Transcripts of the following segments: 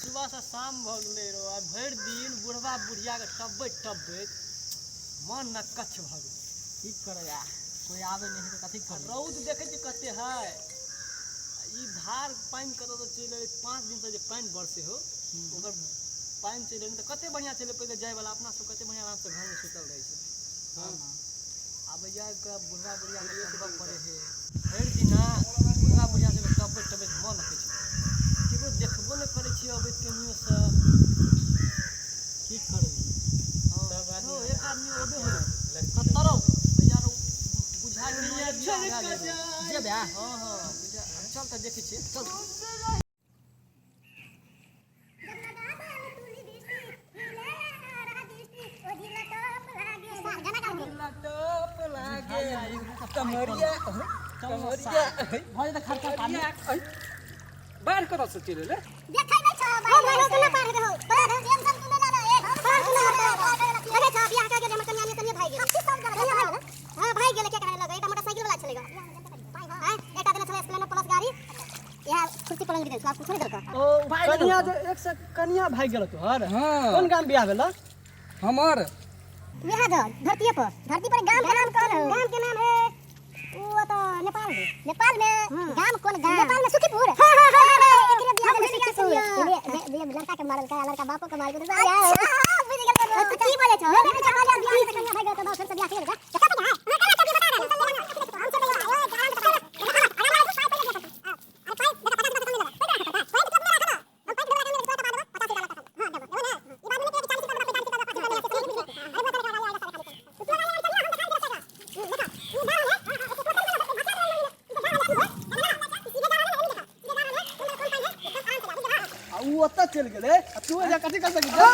सुबह से शाम भ गेलै रो आ भरि दिन बुढ़वा बुढ़िया के टब्बे मन न कच्छ भ गेल। की करे यार, कोई आवे नहीं तो कथी कर। रौद देखे छी कते है। ई धार पानी कतो तो चले 5 दिन से जे पानी बरसे हो ओकर पानी चले त कते बढ़िया चले। पहले जाय वाला अपना सब कते बढ़िया आराम से घर में सुतल रहे छै। हां अब या के बुढ़वा बुढ़िया के टब्बे पड़े है भरि दिन बुढ़वा बुढ़िया से टब्बे मन रखे छै। केकरो देखबो न करे छी अब केनियो से की करबी। हां एक आदमी ओबे हो कतरो यार बुझा नहीं जे बे। हां हां चल त देखे छी चल। कमरिया कमरिया भाई त खर्चा पानी बाहर कत से चले ले देखै नै छ भाई मानो केना पार दे हो पर टेंशन तू ले ले एक पार लगे छ बियाह का के हम कन्या में कन्या भाई गेल हां भाई गेल के करे लगे एटा मोटरसाइकिल वाला चलेगा हां एटा देना छ स्प्लेंडर प्लस गाड़ी यहां कुर्सी पलंग दे क्लास कुछ नहीं करका ओ भाई कन्या जो एक से कन्या भाई गेल तोहर। हां कौन गाम बियाह भेल हमर बियाह धरती पर गांव का नाम कौन है? गांव के नाम है वो तो नेपाल है। नेपाल में गांव कौन गांव? नेपाल में सुखीपुर। हां एकरे बियाह में सुखीपुर ये लड़का के मारल का लड़का बापो के मार के तो यार बुझ गेल तो की बोले छ मेरे चला जा बियाह से कन्या भाई गए तो फिर से बियाह करेगा क्या पता है मैं कभी बता रहा हम सब ओता चल गेले तू जा कथि कर सकी जा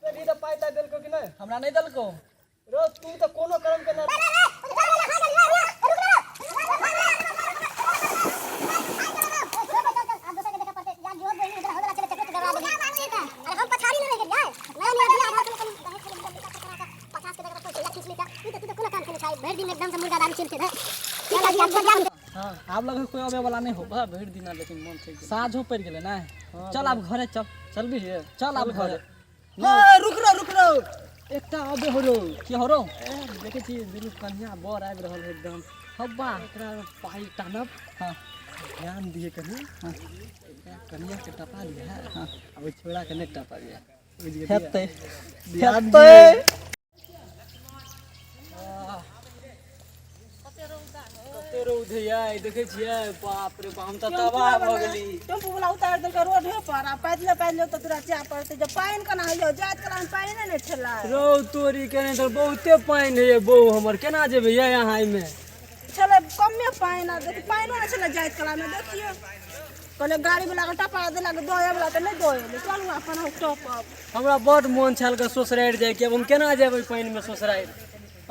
तेरी तो पाइता देलको कि नहीं? हमरा नहीं दलको रो तू तो कोनो कर्म के ना आप लोग कोई आवे वाला नहीं हो बा भर दिन लेकिन मन ठीक साझो पड़ गेले ना। चल अब घरे चल भी चल अब घरे रुक रो एकटा आबे हो रो की हो रो देखे छी दुनु कन्या बर आबि रहल है एकदम हब्बा एकरा पाई टानब। हां ध्यान दिए कनी। हां कन्या के टपा लिया। हां अब छोड़ा के नहीं टपा लिया हेतै तेरो उधैया देखे छियै बाप रे बाप हम त तबाह भ गेली। टेम्पू वाला उतार देलक रोड पर आ पैदले तो तोरा चा पड़ते जब पानी कना होइयो जात कला में पानी नहीं ठेला रो तोरी केने तो बहुते पानी है बहु हमर केना जेबे यहाँ में चले कमे पानी आ देख पानी ना चले जात कला में देखियो कहले गाड़ी वाला के टपा देला के दोए वाला त नहीं दोए चलू अपन टॉप अप हमरा बड मन छल के सोसराइर जाय के अब हम केना जेबै पानी में सोसराइर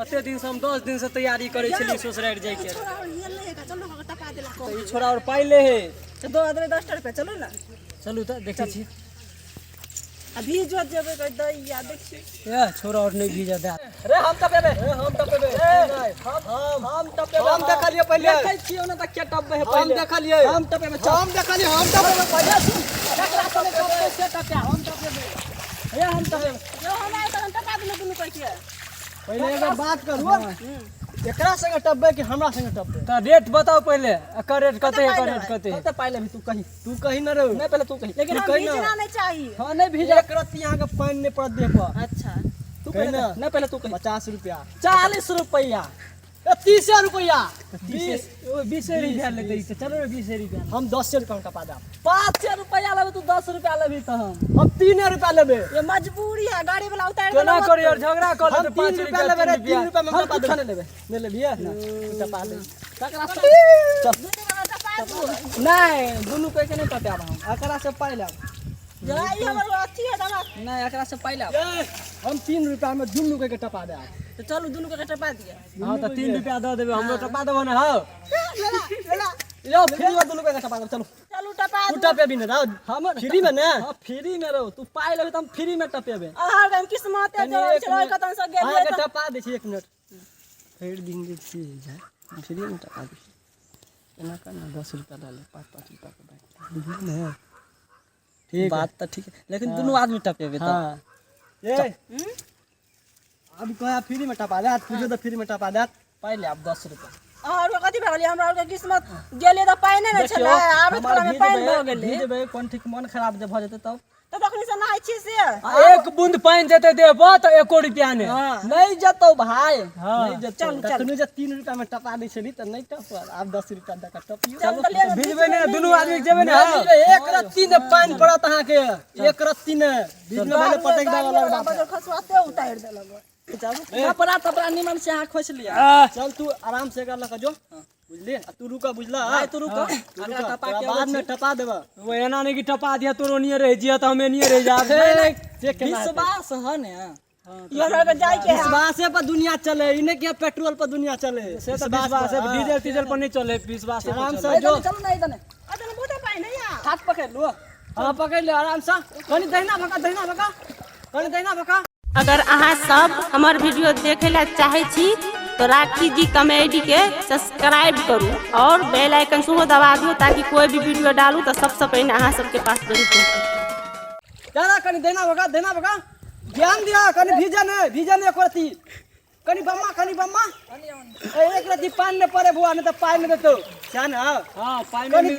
अते दिन से हम 10 दिन से तैयारी करे छली सोसराइर जाय के। छोरा ये ले का चलो टपा देला को तो ई छोरा और पाई ले है तो दो आदमी 10 रुपया चलो ना चलू त देखै छी अभी जो जेबे कर दैया देखी ए छोरा और नहीं भीजा दे रे हम टपेबे हम टपेबे हम देखलिए पहले देखै छियै ना त के टब्बे है पहले हम देखलिए हम टब्बे हम देखलिए पहले एकरा से से टप्पे हम टप्पे हे हम टप्पे जो हमारे त टपा देले दुनु करके पहले एक बात करू एकरा संगे टब्बे कि हमरा संगे टब्बे त रेट बताओ पहले एकर रेट कते कते पाइले भी तू कही न रे नहीं पहले तू कही लेकिन हम भीजना नहीं चाहिए। हां नहीं भीजा एक रत्ती यहां के पानी नहीं पड़ दे पर अच्छा तू कही पहले ना। नहीं पहले तू कही 50 रुपया 40 रुपया 30 रुपया 20 रुपया लेते इसे चलो रे 20 रुपया हम 10 रुपया का पादा 5 रुपया लेबे तू 10 रुपया लेबी त हम 3 रुपया लेबे ये मजबूरी है गाड़ी वाला उतार केना करी और झगड़ा कर हम ले 5 रुपया लेबे रे 3 रुपया में हम टपा कुछ दे नहीं लेबे नहीं लेबिए ना टपा ले तकरा चल नहीं दुनु पे के नहीं टपा हम एकरा से पाइ ले जरा ये हमर अथी है दादा नहीं एकरा से पाइ ले हम 3 रुपया में दुनु के टपा दे तो चलो दुनु के टपा दिया हां तो 3 रुपया दे देबे हमरो टपा देबो ना हां लो फिर दुनु के टपा चलो चलो टपा तू टपे भी ना दाऊ हम फ्री में ना हां फ्री में रहो तू पाइ लेबे त हम फ्री में टपेबे आहार हम किस्मत है जो चलो कतन से आगे गेलिए टपा दे छी 1 मिनट फेर दिन दे छी जा फ्री में टपा दे इना का ना 10 रुपया डाले 5-5 रुपया के बैठ बुझली ना ठीक बात तो ठीक है लेकिन दोनों आदमी टपेबे तो हां ये अब कहा फ्री में टपा दे आज पूछो तो फ्री में टपा दे पहले आप 10 रुपया और कथी भऽ गेलै हमरा के किस्मत गेले त पाइने न छले आबे तोरा में पाइन भऽ गेलै भेज देबै कोन ठीक मन खराब जे भ जेतै तब त तखनी से नहाय छी से एक बूंद पानी देते देबो तो 1 रुपया ने नहीं जतौ भाई नहीं जतौ तखनी जे 3 रुपया में टपा दै छली त नहीं टप आप 10 रुपया दे के टपियो चल भेजबे ने दुनू आदमी जेबे ने एक रत्ती ने पानी पड़त अहाँ के एक रत्ती ने बीच में भले पटक दे वाला बात बजर खसवाते उतार देलक कपड़ा तपड़ा निमन से आँख खोस लिया चल तू आराम से कर लक जो बुझली तू रुका बुझला भाई तू रुको अगला टपा के बाद में टपा देबा वो एना नहीं कि टपा दिया तोरो नियर रह जिया त हमें नियर रह जा चेक के विश्वास है ने यहाँ के जाय के विश्वास पर दुनिया चले ई नहीं कि पेट्रोल पर दुनिया चले से तो विश्वास है डीजल पर नहीं चले विश्वास आराम से जो चल ना इधर अतने मोटा पाइन है यार हाथ पकड़ लो हां पकड़ ले आराम से कनी दहिना भका कनी दहिना भका अगर अहाँ सब हमार वीडियो देखे ला चाहे छी तो राखी जी कॉमेडी के सब्सक्राइब करू और बेल आइकन सेहो दबा दियो ताकि कोई भी वीडियो डालू तो सबसे पहले अहाँ सबके पास जरूर पहुंचे। ज्यादा कनी दहिना भका ध्यान दिया कनी भीजन एक रती कनी बम्मा एक रती पानी ने पड़े बुआ ने तो पानी में देतो क्या ना हां पानी में कनी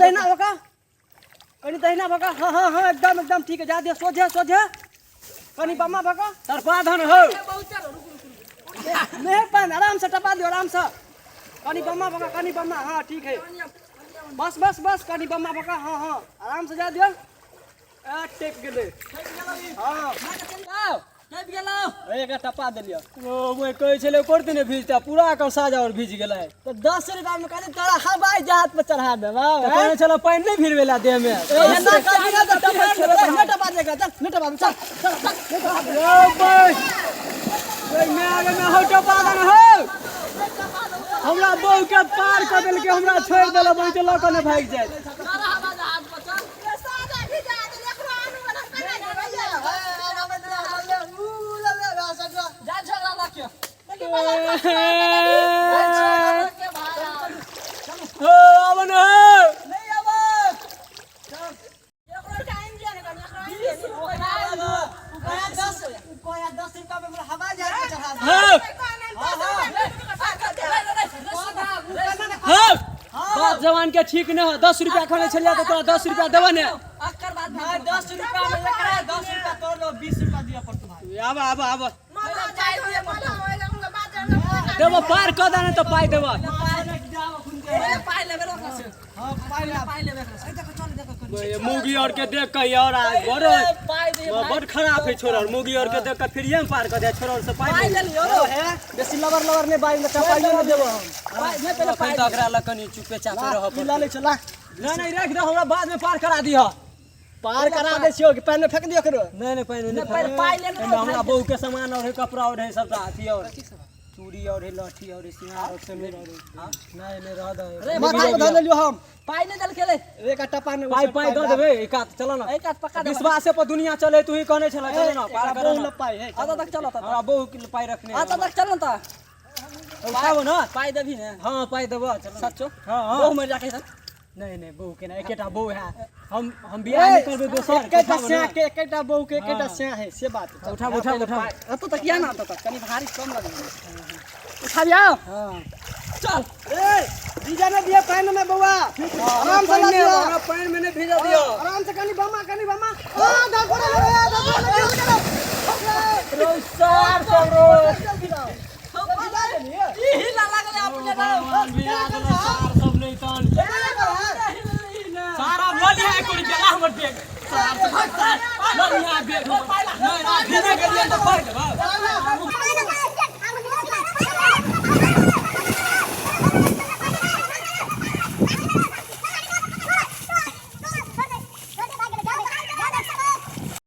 दहिना भका हां एकदम ठीक है जा दे सोझे कनी बम्मा भका तरपा धन हो नहीं पान आराम से टपा दियो आराम से कनी बम्मा हां ठीक है बस कनी बम्मा भका हां आराम से जा दियो टेप गेले हां नहीं गेलो एक टपा देलियो ओ मैं कहै छले करते ने भीजता पूरा कर साजा और भीज गेलै तो 10 रुपया में कहले तोरा हवाई जहाज पे चढ़ा देबा कहै छले पानी नहीं फिरवेला देह में एना कर तो टपा देगा चल ओ भाई मैं आगे में हो टपा दन हो हमरा बहू के पार कर देल के हमरा छोड़ देला बोल के लक ने भाग जाए जा झगड़ा लाके हो अवन हो नहीं अब एकरो टाइम जे ने कोया 10 रुपया में हमरा हवाई जहाज पे चढ़ा दे बात जवान के ठीक न हो 10 रुपया खले छलिया तो तोरा 10 रुपया देबा ने अक्कर बात भाई 10 रुपया में एकरा 10 रुपया तोड़ लो 20 रुपया दिया पड़त भाई आब माला जाय दिए माला होइला हम बात देबो पार क देना तो पाई देबो पाई लेबे रोक से हां पाई लेबे ए देखो चल देखो ये मुगी और के देख के यार बड़ पाई दे बड़ खराब है छोरा मुगी और के देख के फिर हम पार कर दे छोरा से पाई ले लियो है बेसी लवर ने बाई में टपाइयो न देबो हम पाई नहीं पहले पाई तो अकरा लकनी चुपे चापे रह ला ले चला नहीं रख दे हमरा बाद में पार करा दियो पार करा दे छियो कि पानी में फेंक दियो करो नहीं पानी नहीं पहले पाई ले लो हमरा बहू के सामान और कपड़ा और है सब अथी और चूड़ी और लाठी और सिंगार और सिंदूर और नहीं रह दे माथा बधा ले लियो हम पाई नहीं दल खेले एक टपा ने पाई दे देबे एक हाथ चलो ना एक हाथ पक्का दे विश्वास पर दुनिया चले तू ही कहने छला चलो ना पार करो ना पाई है आधा तक चलो हमरा बहू के पाई रखने आधा तक चलो ता उठाओ ना पाई देबी ने हां पाई देबो चलो सच्चो हां बहु मर जाके सर नहीं बहू के ना एकेटा बहू है हम बियाह नहीं करबे दोसर एकेटा से के एकेटा बहू के एकेटा से है से बात उठा अब तो तकिया ना तो कनी भारी कम लगे उठा लिया हां चल ए भीजा ने दिया पानी में बउआ आराम से दियो हमरा पानी में नहीं भेजा दियो आराम से कनी बमा हां दा रो सार सब रो ई ला लागले अपने सार सब नहीं तन सारा ललिया कोड़ी के हमर बेग सार ललिया बेग नहीं भेजा के लिए तो पाई देबा